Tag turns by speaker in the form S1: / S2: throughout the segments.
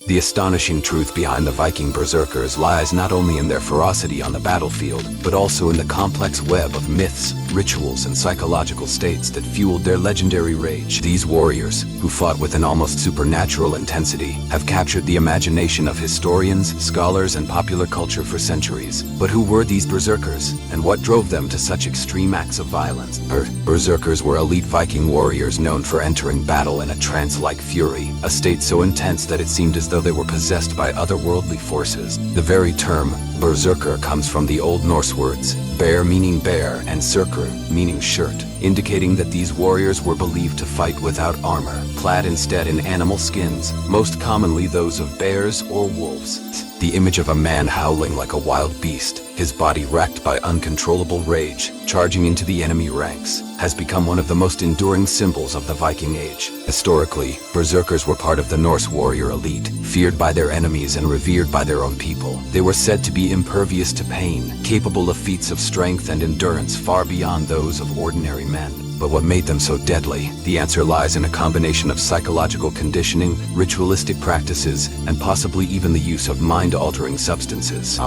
S1: The astonishing truth behind the Viking Berserkers lies not only in their ferocity on the battlefield, but also in the complex web of myths, rituals, and psychological states that fueled their legendary rage. These warriors, who fought with an almost supernatural intensity, have captured the imagination of historians, scholars, and popular culture for centuries. But who were these berserkers, and what drove them to such extreme acts of violence? Berserkers were elite Viking warriors known for entering battle in a trance-like fury, a state so intense that it seemed as though they were possessed by otherworldly forces. The very term berserker comes from the Old Norse words bear meaning bear and serker meaning shirt, indicating that these warriors were believed to fight without armor, clad instead in animal skins, most commonly those of bears or wolves. The image of a man howling like a wild beast, his body racked by uncontrollable rage, charging into the enemy ranks, has become one of the most enduring symbols of the Viking Age. Historically, berserkers were part of the Norse warrior elite, feared by their enemies and revered by their own people. They were said to be impervious to pain, capable of feats of strength and endurance far beyond those of ordinary men. But what made them so deadly? The answer lies in a combination of psychological conditioning, ritualistic practices, and possibly even the use of mind-altering substances.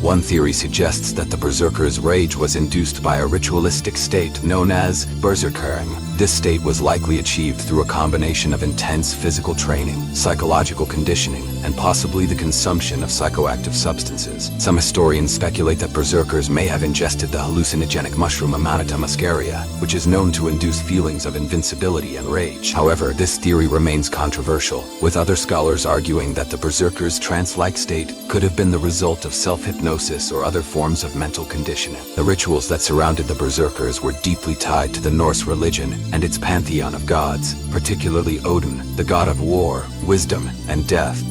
S1: One theory suggests that the berserkers' rage was induced by a ritualistic state known as Berserkergang. This state was likely achieved through a combination of intense physical training, psychological conditioning, and possibly the consumption of psychoactive substances. Some historians speculate that berserkers may have ingested the hallucinogenic mushroom Amanita muscaria, which is known to induce feelings of invincibility and rage. However, this theory remains controversial, with other scholars arguing that the berserkers' trance-like state could have been the result of self-hypnosis or other forms of mental conditioning. The rituals that surrounded the berserkers were deeply tied to the Norse religion and its pantheon of gods, particularly Odin, the god of war, wisdom, and death.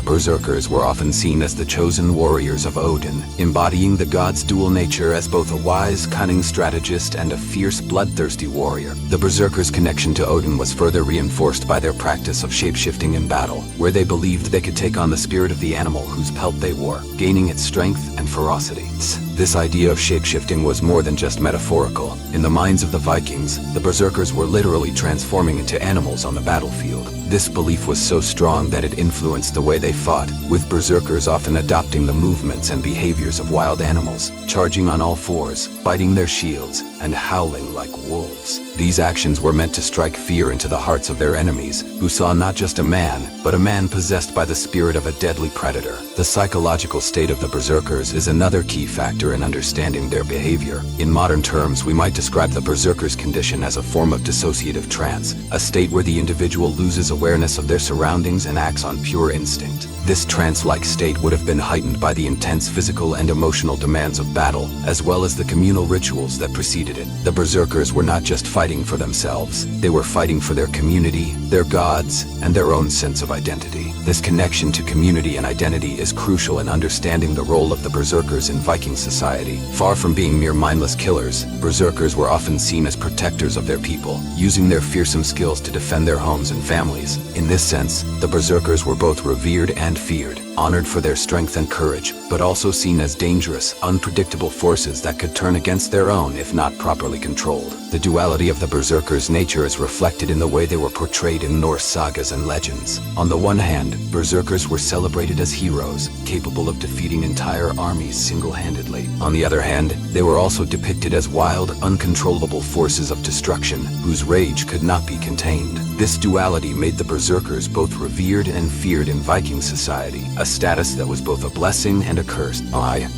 S1: Berserkers were often seen as the chosen warriors of Odin, embodying the god's dual nature as both a wise, cunning strategist and a fierce, bloodthirsty warrior. The berserkers' connection to Odin was further reinforced by their practice of shapeshifting in battle, where they believed they could take on the spirit of the animal whose pelt they wore, gaining its strength and ferocity. This idea of shapeshifting was more than just metaphorical. In the minds of the Vikings, the berserkers were literally transforming into animals on the battlefield. This belief was so strong that it influenced the way they fought, with berserkers often adopting the movements and behaviors of wild animals, charging on all fours, biting their shields, and howling like wolves. These actions were meant to strike fear into the hearts of their enemies, who saw not just a man, but a man possessed by the spirit of a deadly predator. The psychological state of the berserkers is another key factor in understanding their behavior. In modern terms, we might describe the berserker's condition as a form of dissociative trance, a state where the individual loses awareness of their surroundings and acts on pure instinct. This trance-like state would have been heightened by the intense physical and emotional demands of battle, as well as the communal rituals that preceded it. The berserkers were not just fighting for themselves, they were fighting for their community, their gods, and their own sense of identity. This connection to community and identity is crucial in understanding the role of the berserkers in Viking society. Far from being mere mindless killers, berserkers were often seen as protectors of their people, using their fearsome skills to defend their homes and families. In this sense, the berserkers were both revered and feared, honored for their strength and courage, but also seen as dangerous, unpredictable forces that could turn against their own if not properly controlled. The duality of the berserkers' nature is reflected in the way they were portrayed in Norse sagas and legends. On the one hand, berserkers were celebrated as heroes, capable of defeating entire armies single-handedly. On the other hand, they were also depicted as wild, uncontrollable forces of destruction, whose rage could not be contained. This duality made the berserkers both revered and feared in Viking society, a status that was both a blessing and a curse.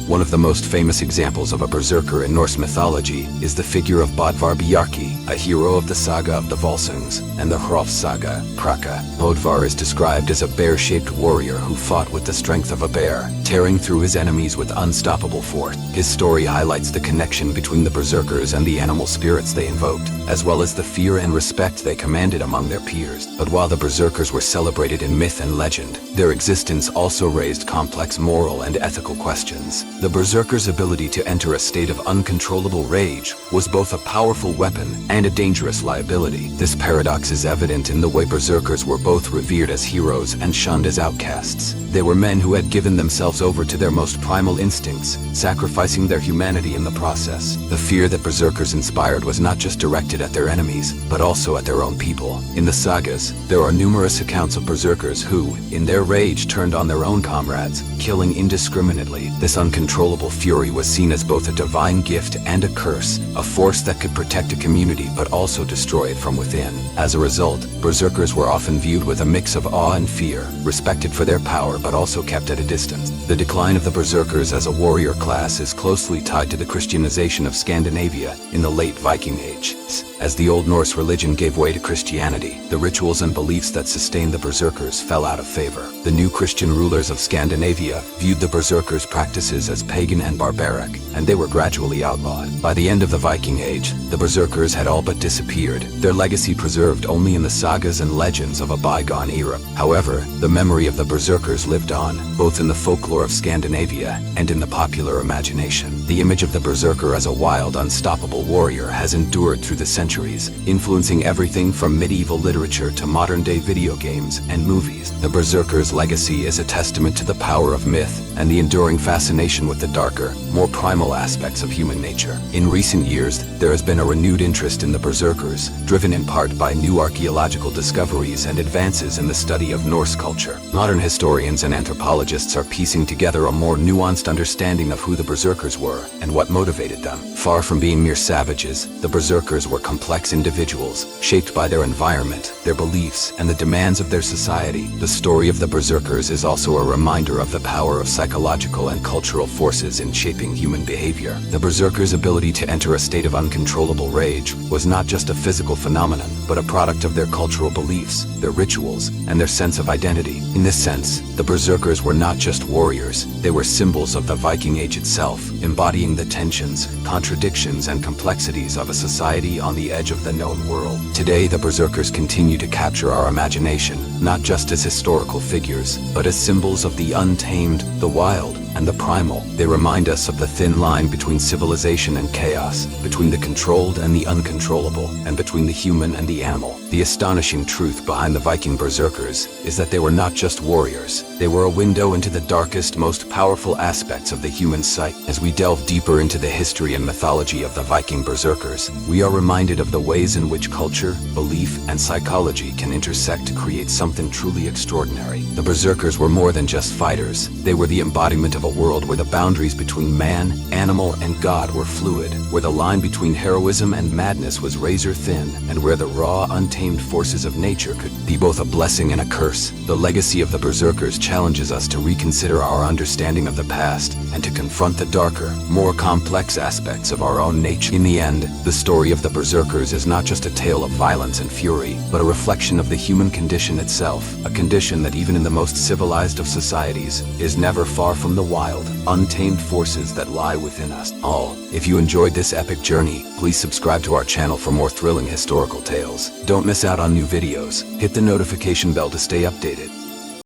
S1: One of the most famous examples of a berserker in Norse mythology is the figure of Bodvar Bjarki, a hero of the saga of the Volsungs and the Hrolf saga, Kraka. Bodvar is described as a bear-shaped warrior who fought with the strength of a bear, tearing through his enemies with unstoppable force. His story highlights the connection between the berserkers and the animal spirits they invoked, as well as the fear and respect they commanded among their peers. But while the berserkers were celebrated in myth and legend, their existence also raised complex moral and ethical questions. The berserker's ability to enter a state of uncontrollable rage was both a powerful weapon and a dangerous liability. This paradox is evident in the way berserkers were both revered as heroes and shunned as outcasts. They were men who had given themselves over to their most primal instincts, sacrificing their humanity in the process. The fear that berserkers inspired was not just directed at their enemies, but also at their own people. In the sagas, their there are numerous accounts of berserkers who, in their rage, turned on their own comrades, killing indiscriminately. This uncontrollable fury was seen as both a divine gift and a curse, a force that could protect a community but also destroy it from within. As a result, berserkers were often viewed with a mix of awe and fear, respected for their power but also kept at a distance. The decline of the berserkers as a warrior class is closely tied to the Christianization of Scandinavia in the late Viking Age. As the Old Norse religion gave way to Christianity, the rituals and beliefs that sustained the berserkers fell out of favor. The new Christian rulers of Scandinavia viewed the berserkers' practices as pagan and barbaric, and they were gradually outlawed. By the end of the Viking Age, the berserkers had all but disappeared, their legacy preserved only in the sagas and legends of a bygone era. However, the memory of the berserkers lived on, both in the folklore of Scandinavia and in the popular imagination. The image of the berserker as a wild, unstoppable warrior has endured through the centuries, influencing everything from medieval literature to modern-day video games and movies. The berserker's legacy is a testament to the power of myth and the enduring fascination with the darker, more primal aspects of human nature. In recent years, there has been a renewed interest in the berserkers, driven in part by new archaeological discoveries and advances in the study of Norse culture. Modern historians and anthropologists are piecing together a more nuanced understanding of who the berserkers were and what motivated them. Far from being mere savages, the berserkers were complex individuals, shaped by their environment, their beliefs, and the demands of their society. The story of the berserkers is also a reminder of the power of psychological and cultural forces in shaping human behavior. The berserkers' ability to enter a state of uncontrollable rage was not just a physical phenomenon, but a product of their cultural beliefs, their rituals, and their sense of identity. In this sense, the berserkers were not just warriors, they were symbols of the Viking Age itself, embodying the tensions, contradictions, and complexities of a society on the edge of the known world. Today, the berserkers continue to capture our imagination, not just as historical figures, but as symbols of the untamed, the wild, and the primal. They remind us of the thin line between civilization and chaos, between the controlled and the uncontrollable, and between the human and the animal. The astonishing truth behind the Viking berserkers is that they were not just warriors. They were a window into the darkest, most powerful aspects of the human psyche. As we delve deeper into the history and mythology of the Viking berserkers, we are reminded of the ways in which culture, belief, and psychology can intersect to create something truly extraordinary. The berserkers were more than just fighters. They were the embodiment of a world where the boundaries between man, animal, and God were fluid, where the line between heroism and madness was razor thin, and where the raw, untamed forces of nature could be both a blessing and a curse. The legacy of the berserkers challenges us to reconsider our understanding of the past and to confront the darker, more complex aspects of our own nature. In the end, the story of the berserkers is not just a tale of violence and fury, but a reflection of the human condition itself, a condition that even in the most civilized of societies is never far from the wild, untamed forces that lie within us all. If you enjoyed this epic journey, please subscribe to our channel for more thrilling historical tales. Don't miss out on new videos. Hit the notification bell to stay updated.